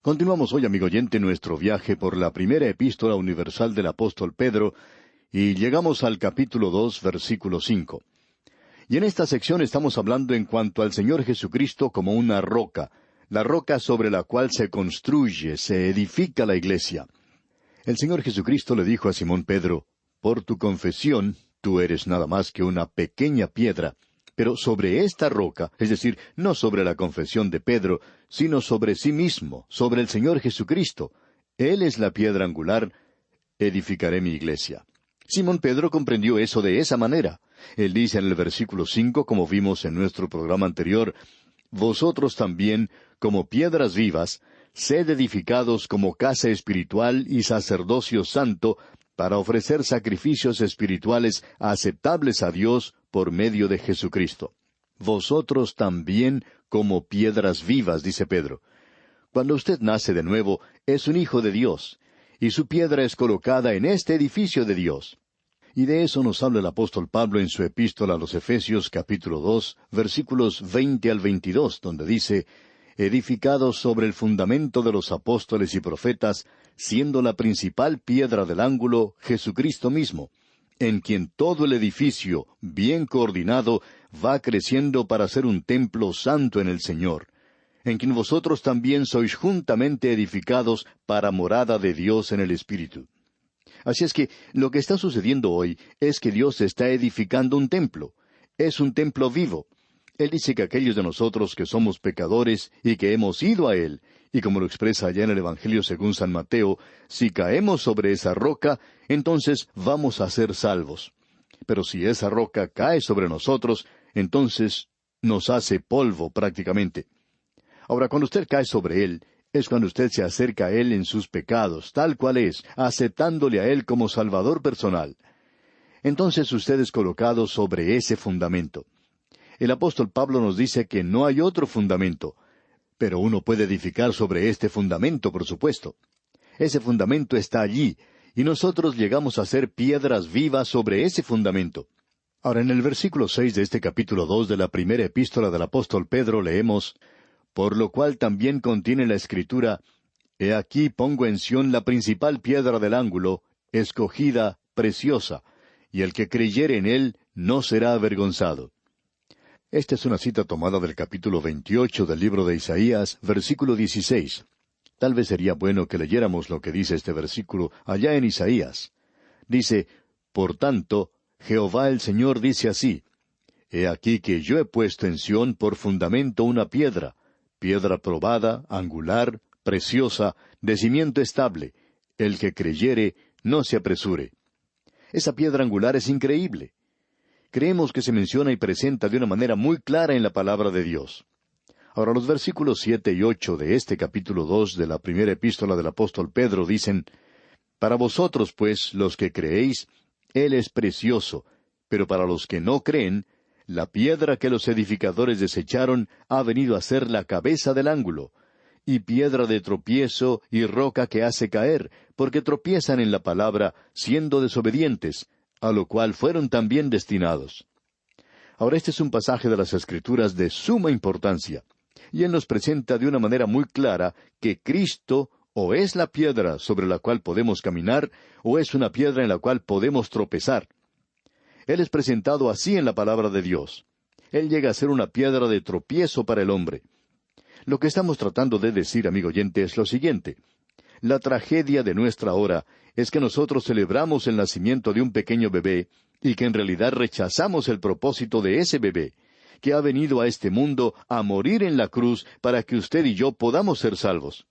Continuamos hoy, amigo oyente, nuestro viaje por la primera epístola universal del apóstol Pedro, y llegamos al capítulo 2, versículo 5. Y en esta sección estamos hablando en cuanto al Señor Jesucristo como una roca, la roca sobre la cual se construye, se edifica la iglesia. El Señor Jesucristo le dijo a Simón Pedro: por tu confesión, tú eres nada más que una pequeña piedra, pero sobre esta roca, es decir, no sobre la confesión de Pedro, sino sobre sí mismo, sobre el Señor Jesucristo, Él es la piedra angular, edificaré mi iglesia. Simón Pedro comprendió eso de esa manera. Él dice en el versículo 5, como vimos en nuestro programa anterior: vosotros también, como piedras vivas, sed edificados como casa espiritual y sacerdocio santo, para ofrecer sacrificios espirituales aceptables a Dios por medio de Jesucristo. Vosotros también como piedras vivas, dice Pedro. Cuando usted nace de nuevo, es un hijo de Dios, y su piedra es colocada en este edificio de Dios. Y de eso nos habla el apóstol Pablo en su epístola a los Efesios capítulo 2, versículos 20 al 22, donde dice: edificados sobre el fundamento de los apóstoles y profetas, siendo la principal piedra del ángulo Jesucristo mismo, en quien todo el edificio, bien coordinado, va creciendo para ser un templo santo en el Señor, en quien vosotros también sois juntamente edificados para morada de Dios en el Espíritu. Así es que lo que está sucediendo hoy es que Dios está edificando un templo. Es un templo vivo. Él dice que aquellos de nosotros que somos pecadores y que hemos ido a Él, y como lo expresa allá en el Evangelio según San Mateo, si caemos sobre esa roca, entonces vamos a ser salvos. Pero si esa roca cae sobre nosotros, entonces nos hace polvo prácticamente. Ahora, cuando usted cae sobre Él, es cuando usted se acerca a Él en sus pecados, tal cual es, aceptándole a Él como Salvador personal. Entonces usted es colocado sobre ese fundamento. El apóstol Pablo nos dice que no hay otro fundamento, pero uno puede edificar sobre este fundamento, por supuesto. Ese fundamento está allí, y nosotros llegamos a ser piedras vivas sobre ese fundamento. Ahora, en el versículo 6 de este capítulo 2 de la primera epístola del apóstol Pedro leemos: por lo cual también contiene la Escritura: he aquí pongo en Sión la principal piedra del ángulo, escogida, preciosa, y el que creyere en él no será avergonzado. Esta es una cita tomada del capítulo 28 del libro de Isaías, versículo 16. Tal vez sería bueno que leyéramos lo que dice este versículo allá en Isaías. Dice: por tanto, Jehová el Señor dice así: he aquí que yo he puesto en Sión por fundamento una piedra, piedra probada, angular, preciosa, de cimiento estable. El que creyere, no se apresure. Esa piedra angular es increíble. Creemos que se menciona y presenta de una manera muy clara en la palabra de Dios. Ahora, los versículos 7 y 8 de este capítulo 2 de la primera epístola del apóstol Pedro dicen: para vosotros, pues, los que creéis, Él es precioso, pero para los que no creen, la piedra que los edificadores desecharon ha venido a ser la cabeza del ángulo, y piedra de tropiezo y roca que hace caer, porque tropiezan en la palabra, siendo desobedientes, a lo cual fueron también destinados. Ahora, este es un pasaje de las Escrituras de suma importancia, y Él nos presenta de una manera muy clara que Cristo o es la piedra sobre la cual podemos caminar, o es una piedra en la cual podemos tropezar. Él es presentado así en la palabra de Dios. Él llega a ser una piedra de tropiezo para el hombre. Lo que estamos tratando de decir, amigo oyente, es lo siguiente: la tragedia de nuestra hora es que nosotros celebramos el nacimiento de un pequeño bebé y que en realidad rechazamos el propósito de ese bebé, que ha venido a este mundo a morir en la cruz para que usted y yo podamos ser salvos.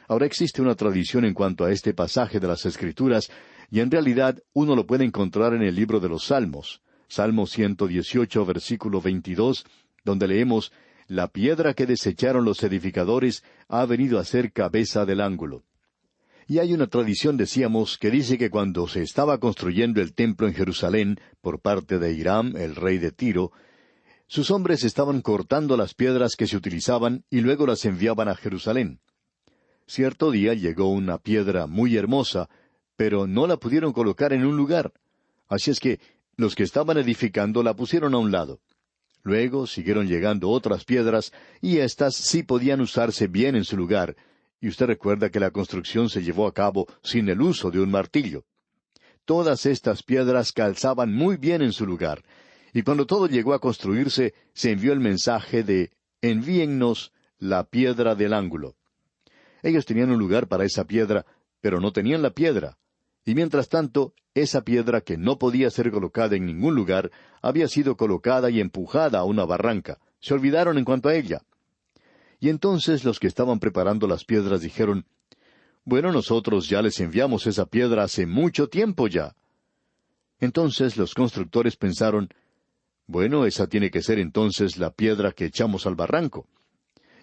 Ahora, existe una tradición en cuanto a este pasaje de las Escrituras, y en realidad uno lo puede encontrar en el libro de los Salmos, Salmo 118, versículo 22, donde leemos: la piedra que desecharon los edificadores ha venido a ser cabeza del ángulo. Y hay una tradición, decíamos, que dice que cuando se estaba construyendo el templo en Jerusalén por parte de Hiram, el rey de Tiro, sus hombres estaban cortando las piedras que se utilizaban y luego las enviaban a Jerusalén. Cierto día llegó una piedra muy hermosa, pero no la pudieron colocar en un lugar. Así es que los que estaban edificando la pusieron a un lado. Luego siguieron llegando otras piedras, y éstas sí podían usarse bien en su lugar, Y usted recuerda que la construcción se llevó a cabo sin el uso de un martillo. Todas estas piedras calzaban muy bien en su lugar, y cuando todo llegó a construirse, se envió el mensaje de envíennos la piedra del ángulo. Ellos tenían un lugar para esa piedra, pero no tenían la piedra. Y mientras tanto, esa piedra que no podía ser colocada en ningún lugar, había sido colocada y empujada a una barranca. Se olvidaron en cuanto a ella. Y entonces los que estaban preparando las piedras dijeron, bueno, nosotros ya les enviamos esa piedra hace mucho tiempo ya. Entonces los constructores pensaron, bueno, esa tiene que ser entonces la piedra que echamos al barranco.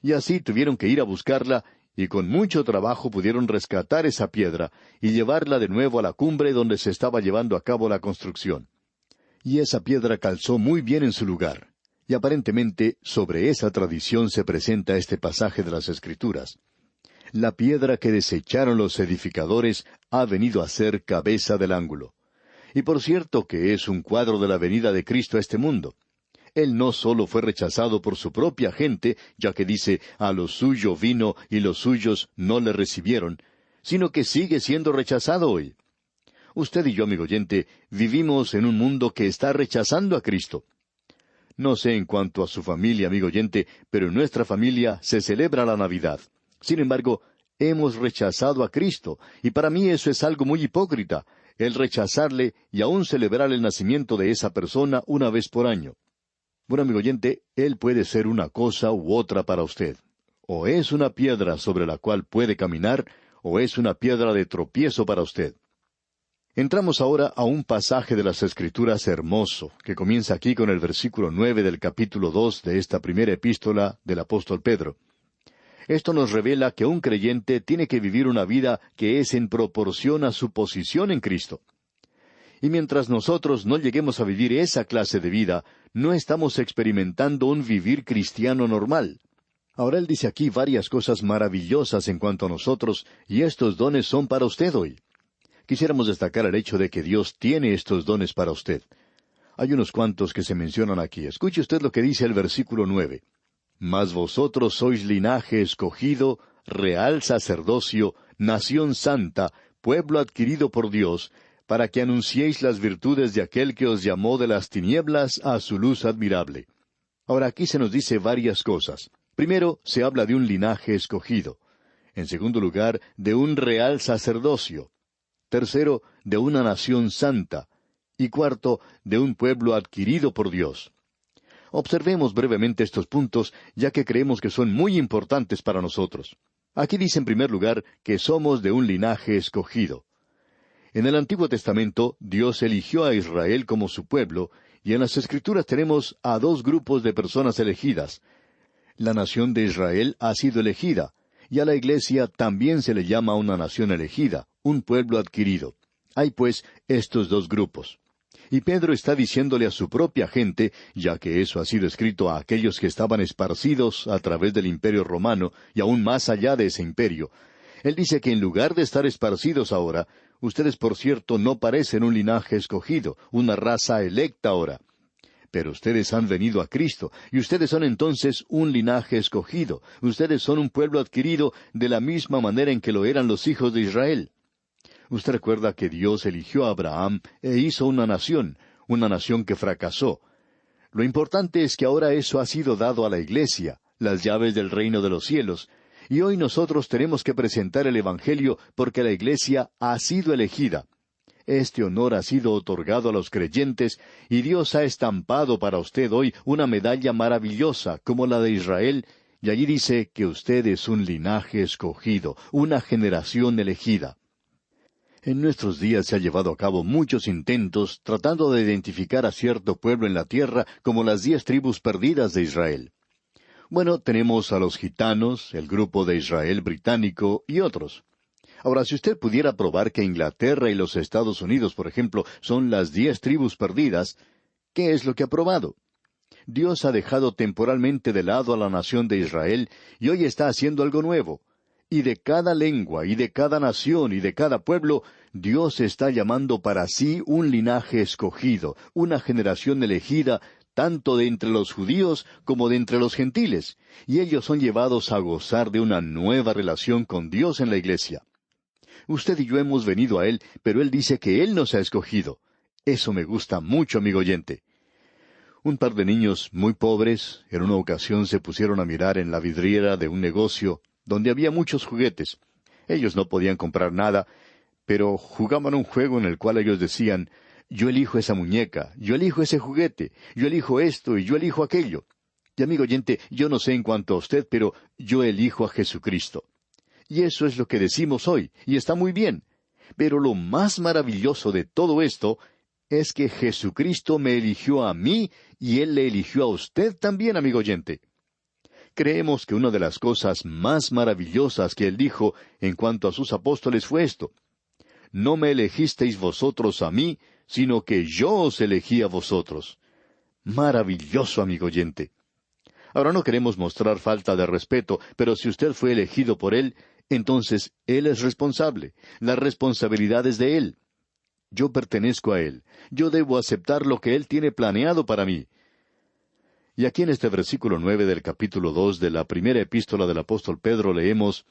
Y así tuvieron que ir a buscarla, y con mucho trabajo pudieron rescatar esa piedra y llevarla de nuevo a la cumbre donde se estaba llevando a cabo la construcción. Y esa piedra calzó muy bien en su lugar. Y aparentemente sobre esa tradición se presenta este pasaje de las Escrituras. La piedra que desecharon los edificadores ha venido a ser cabeza del ángulo. Y por cierto que es un cuadro de la venida de Cristo a este mundo. Él no sólo fue rechazado por su propia gente, ya que dice, a lo suyo vino y los suyos no le recibieron, sino que sigue siendo rechazado hoy. Usted y yo, amigo oyente, vivimos en un mundo que está rechazando a Cristo. No sé en cuanto a su familia, amigo oyente, pero en nuestra familia se celebra la Navidad. Sin embargo, hemos rechazado a Cristo, y para mí eso es algo muy hipócrita, el rechazarle y aún celebrar el nacimiento de esa persona una vez por año. Bueno, amigo oyente, Él puede ser una cosa u otra para usted. O es una piedra sobre la cual puede caminar, o es una piedra de tropiezo para usted. Entramos ahora a un pasaje de las Escrituras hermoso, que comienza aquí con el versículo 9 del capítulo 2 de esta primera epístola del apóstol Pedro. Esto nos revela que un creyente tiene que vivir una vida que es en proporción a su posición en Cristo. Y mientras nosotros no lleguemos a vivir esa clase de vida, no estamos experimentando un vivir cristiano normal. Ahora él dice aquí varias cosas maravillosas en cuanto a nosotros, y estos dones son para usted hoy. Quisiéramos destacar el hecho de que Dios tiene estos dones para usted. Hay unos cuantos que se mencionan aquí. Escuche usted lo que dice el versículo 9. Mas vosotros sois linaje escogido, real sacerdocio, nación santa, pueblo adquirido por Dios, para que anunciéis las virtudes de aquel que os llamó de las tinieblas a su luz admirable. Ahora aquí se nos dice varias cosas. Primero, se habla de un linaje escogido. En segundo lugar, de un real sacerdocio. Tercero, de una nación santa. Y cuarto, de un pueblo adquirido por Dios. Observemos brevemente estos puntos, ya que creemos que son muy importantes para nosotros. Aquí dice en primer lugar que somos de un linaje escogido. En el Antiguo Testamento, Dios eligió a Israel como su pueblo, y en las Escrituras tenemos a dos grupos de personas elegidas. La nación de Israel ha sido elegida, y a la Iglesia también se le llama una nación elegida, un pueblo adquirido. Hay pues estos dos grupos. Y Pedro está diciéndole a su propia gente, ya que eso ha sido escrito a aquellos que estaban esparcidos a través del Imperio Romano y aún más allá de ese imperio. Él dice que en lugar de estar esparcidos ahora, ustedes por cierto no parecen un linaje escogido, una raza electa ahora. Pero ustedes han venido a Cristo, y ustedes son entonces un linaje escogido. Ustedes son un pueblo adquirido de la misma manera en que lo eran los hijos de Israel. Usted recuerda que Dios eligió a Abraham e hizo una nación que fracasó. Lo importante es que ahora eso ha sido dado a la Iglesia, las llaves del reino de los cielos, y hoy nosotros tenemos que presentar el Evangelio porque la Iglesia ha sido elegida. Este honor ha sido otorgado a los creyentes, y Dios ha estampado para usted hoy una medalla maravillosa como la de Israel, y allí dice que usted es un linaje escogido, una generación elegida. En nuestros días se ha llevado a cabo muchos intentos tratando de identificar a cierto pueblo en la tierra como las 10 tribus perdidas de Israel. Bueno, tenemos a los gitanos, el grupo de Israel británico y otros. Ahora, si usted pudiera probar que Inglaterra y los Estados Unidos, por ejemplo, son las 10 tribus perdidas, ¿qué es lo que ha probado? Dios ha dejado temporalmente de lado a la nación de Israel y hoy está haciendo algo nuevo. Y de cada lengua, y de cada nación, y de cada pueblo, Dios está llamando para sí un linaje escogido, una generación elegida, tanto de entre los judíos como de entre los gentiles, y ellos son llevados a gozar de una nueva relación con Dios en la iglesia. Usted y yo hemos venido a Él, pero Él dice que Él nos ha escogido. Eso me gusta mucho, amigo oyente. Un par de niños muy pobres en una ocasión se pusieron a mirar en la vidriera de un negocio donde había muchos juguetes. Ellos no podían comprar nada, pero jugaban un juego en el cual ellos decían, yo elijo esa muñeca, yo elijo ese juguete, yo elijo esto y yo elijo aquello. Y amigo oyente, yo no sé en cuanto a usted, pero yo elijo a Jesucristo. Y eso es lo que decimos hoy, y está muy bien. Pero lo más maravilloso de todo esto es que Jesucristo me eligió a mí y Él le eligió a usted también, amigo oyente. Creemos que una de las cosas más maravillosas que Él dijo en cuanto a sus apóstoles fue esto: no me elegisteis vosotros a mí, sino que yo os elegí a vosotros. Maravilloso, amigo oyente. Ahora no queremos mostrar falta de respeto, pero si usted fue elegido por Él, entonces Él es responsable. La responsabilidad es de Él. Yo pertenezco a Él. Yo debo aceptar lo que Él tiene planeado para mí. Y aquí en este versículo 9 del capítulo 2 de la primera epístola del apóstol Pedro leemos,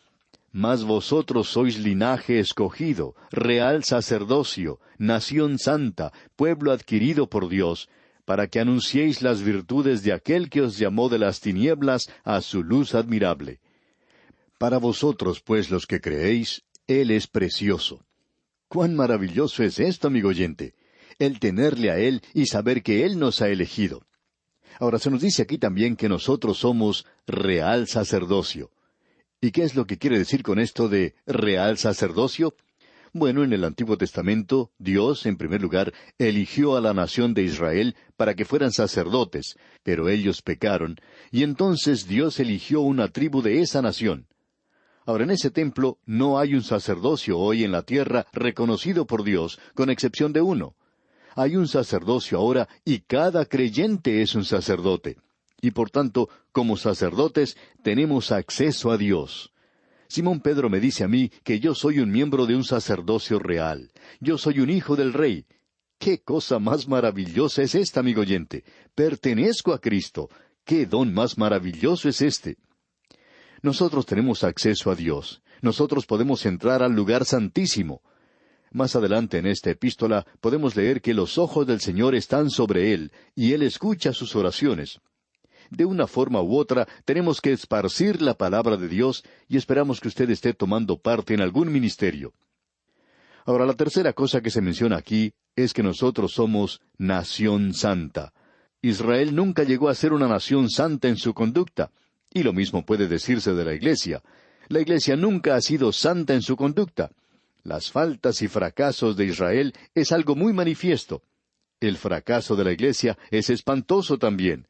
mas vosotros sois linaje escogido, real sacerdocio, nación santa, pueblo adquirido por Dios, para que anunciéis las virtudes de aquel que os llamó de las tinieblas a su luz admirable. Para vosotros, pues, los que creéis, Él es precioso. ¡Cuán maravilloso es esto, amigo oyente! El tenerle a Él y saber que Él nos ha elegido. Ahora se nos dice aquí también que nosotros somos real sacerdocio. ¿Y qué es lo que quiere decir con esto de real sacerdocio? Bueno, en el Antiguo Testamento, Dios, en primer lugar, eligió a la nación de Israel para que fueran sacerdotes, pero ellos pecaron, y entonces Dios eligió una tribu de esa nación. Ahora, en ese templo no hay un sacerdocio hoy en la tierra reconocido por Dios, con excepción de uno. Hay un sacerdocio ahora y cada creyente es un sacerdote. Y por tanto, como sacerdotes, tenemos acceso a Dios. Simón Pedro me dice a mí que yo soy un miembro de un sacerdocio real. Yo soy un hijo del Rey. ¡Qué cosa más maravillosa es esta, amigo oyente! Pertenezco a Cristo. ¡Qué don más maravilloso es este! Nosotros tenemos acceso a Dios. Nosotros podemos entrar al lugar santísimo. Más adelante en esta epístola podemos leer que los ojos del Señor están sobre Él, y Él escucha sus oraciones. De una forma u otra, tenemos que esparcir la palabra de Dios, y esperamos que usted esté tomando parte en algún ministerio. Ahora, la tercera cosa que se menciona aquí es que nosotros somos nación santa. Israel nunca llegó a ser una nación santa en su conducta, y lo mismo puede decirse de la Iglesia. La Iglesia nunca ha sido santa en su conducta. Las faltas y fracasos de Israel es algo muy manifiesto. El fracaso de la Iglesia es espantoso también.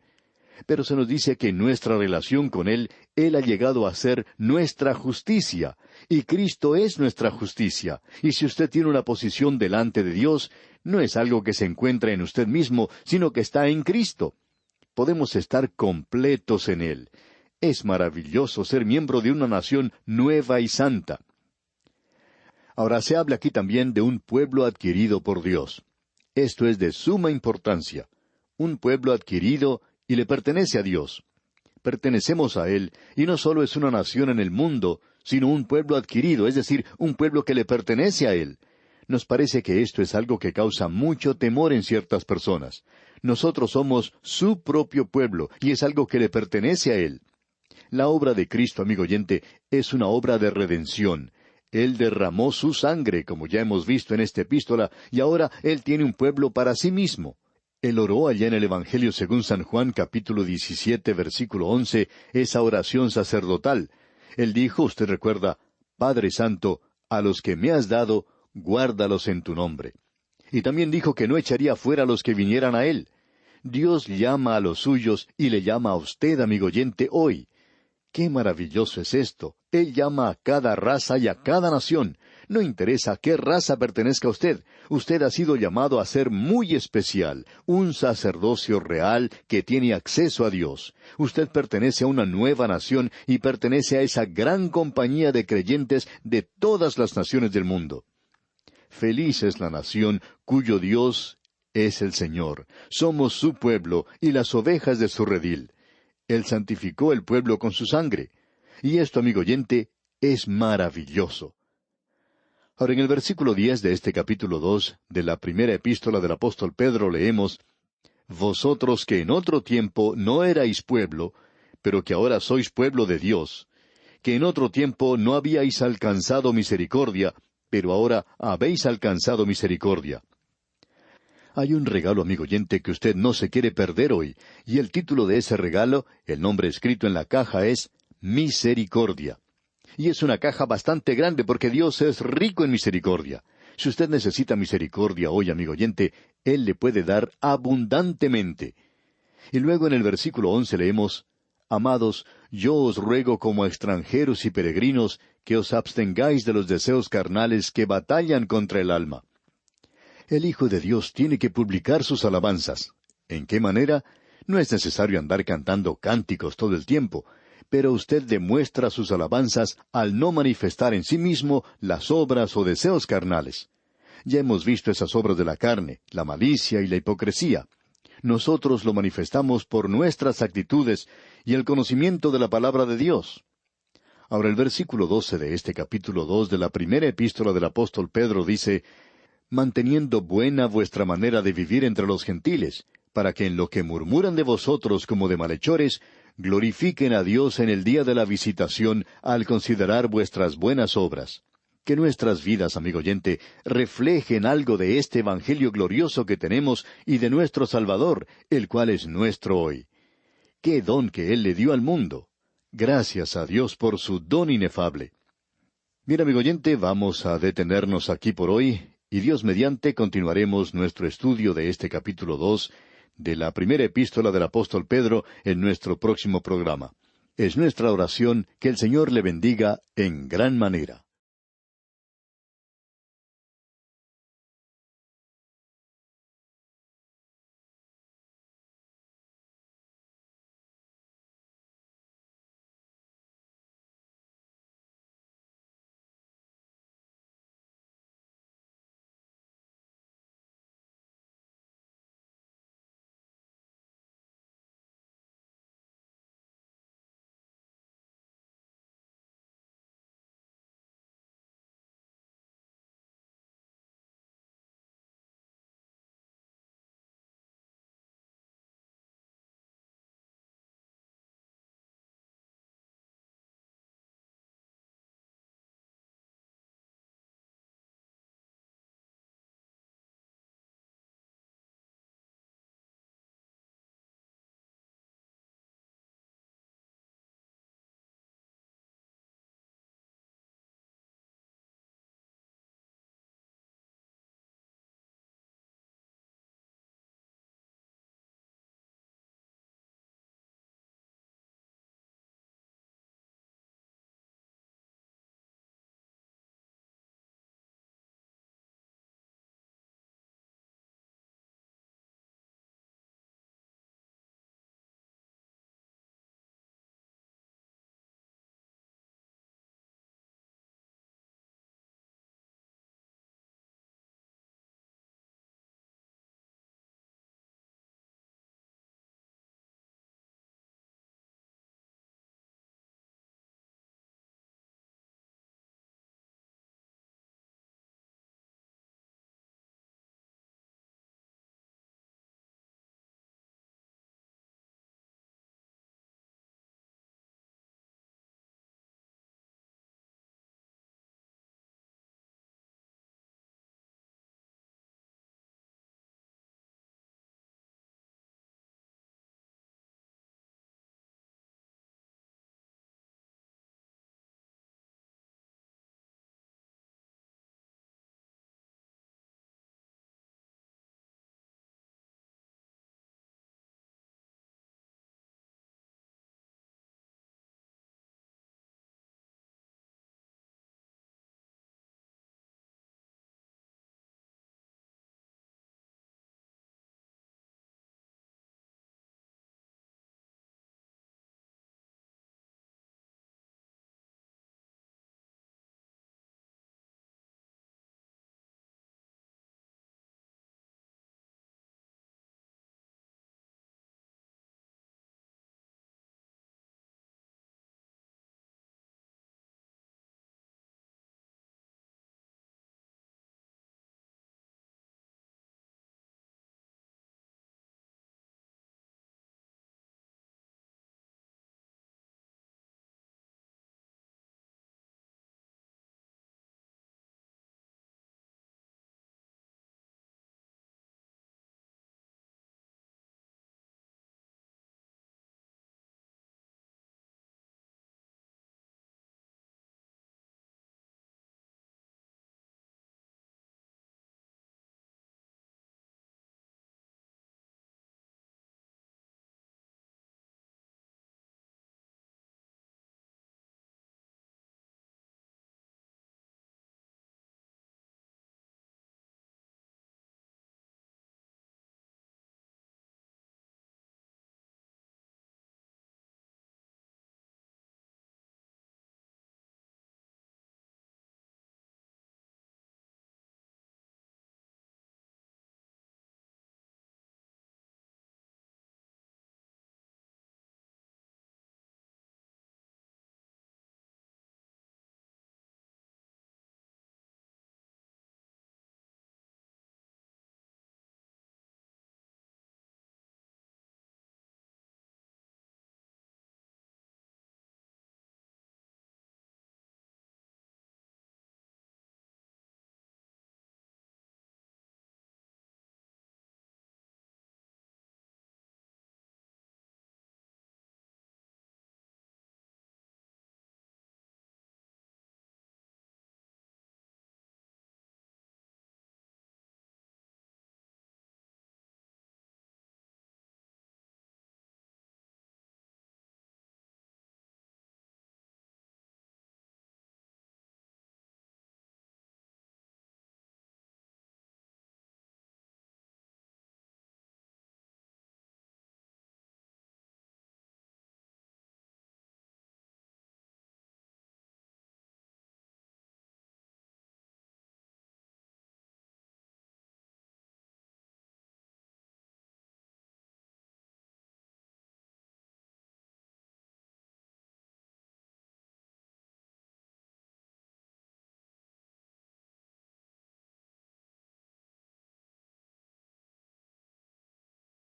Pero se nos dice que en nuestra relación con Él ha llegado a ser nuestra justicia, y Cristo es nuestra justicia. Y si usted tiene una posición delante de Dios, no es algo que se encuentra en usted mismo, sino que está en Cristo. Podemos estar completos en Él. Es maravilloso ser miembro de una nación nueva y santa. Ahora se habla aquí también de un pueblo adquirido por Dios. Esto es de suma importancia. Un pueblo adquirido y le pertenece a Dios. Pertenecemos a Él, y no solo es una nación en el mundo, sino un pueblo adquirido, es decir, un pueblo que le pertenece a Él. Nos parece que esto es algo que causa mucho temor en ciertas personas. Nosotros somos su propio pueblo, y es algo que le pertenece a Él. La obra de Cristo, amigo oyente, es una obra de redención. Él derramó su sangre, como ya hemos visto en esta epístola, y ahora Él tiene un pueblo para sí mismo. Él oró allá en el Evangelio según San Juan, capítulo 17, versículo 11, esa oración sacerdotal. Él dijo, usted recuerda, Padre Santo, a los que me has dado, guárdalos en tu nombre. Y también dijo que no echaría fuera a los que vinieran a Él. Dios llama a los suyos y le llama a usted, amigo oyente, hoy. ¡Qué maravilloso es esto! Él llama a cada raza y a cada nación. No interesa a qué raza pertenezca usted. Usted ha sido llamado a ser muy especial, un sacerdocio real que tiene acceso a Dios. Usted pertenece a una nueva nación y pertenece a esa gran compañía de creyentes de todas las naciones del mundo. Feliz es la nación cuyo Dios es el Señor. Somos su pueblo y las ovejas de su redil. Él santificó el pueblo con su sangre. Y esto, amigo oyente, es maravilloso. Ahora, en el versículo 10 de este capítulo 2 de la primera epístola del apóstol Pedro leemos: Vosotros que en otro tiempo no erais pueblo, pero que ahora sois pueblo de Dios, que en otro tiempo no habíais alcanzado misericordia, pero ahora habéis alcanzado misericordia. Hay un regalo, amigo oyente, que usted no se quiere perder hoy, y el título de ese regalo, el nombre escrito en la caja es Misericordia. Y es una caja bastante grande porque Dios es rico en misericordia. Si usted necesita misericordia hoy, amigo oyente, Él le puede dar abundantemente. Y luego en el versículo 11 leemos: Amados, yo os ruego como extranjeros y peregrinos que os abstengáis de los deseos carnales que batallan contra el alma. El Hijo de Dios tiene que publicar sus alabanzas. ¿En qué manera? No es necesario andar cantando cánticos todo el tiempo, pero usted demuestra sus alabanzas al no manifestar en sí mismo las obras o deseos carnales. Ya hemos visto esas obras de la carne, la malicia y la hipocresía. Nosotros lo manifestamos por nuestras actitudes y el conocimiento de la palabra de Dios. Ahora el versículo 12 de este capítulo 2 de la primera epístola del apóstol Pedro dice: Manteniendo buena vuestra manera de vivir entre los gentiles, para que en lo que murmuran de vosotros como de malhechores, glorifiquen a Dios en el día de la visitación al considerar vuestras buenas obras. Que nuestras vidas, amigo oyente, reflejen algo de este Evangelio glorioso que tenemos y de nuestro Salvador, el cual es nuestro hoy. ¡Qué don que Él le dio al mundo! Gracias a Dios por su don inefable. Bien, amigo oyente, vamos a detenernos aquí por hoy, y Dios mediante continuaremos nuestro estudio de este capítulo 2 de la primera epístola del apóstol Pedro en nuestro próximo programa. Es nuestra oración que el Señor le bendiga en gran manera.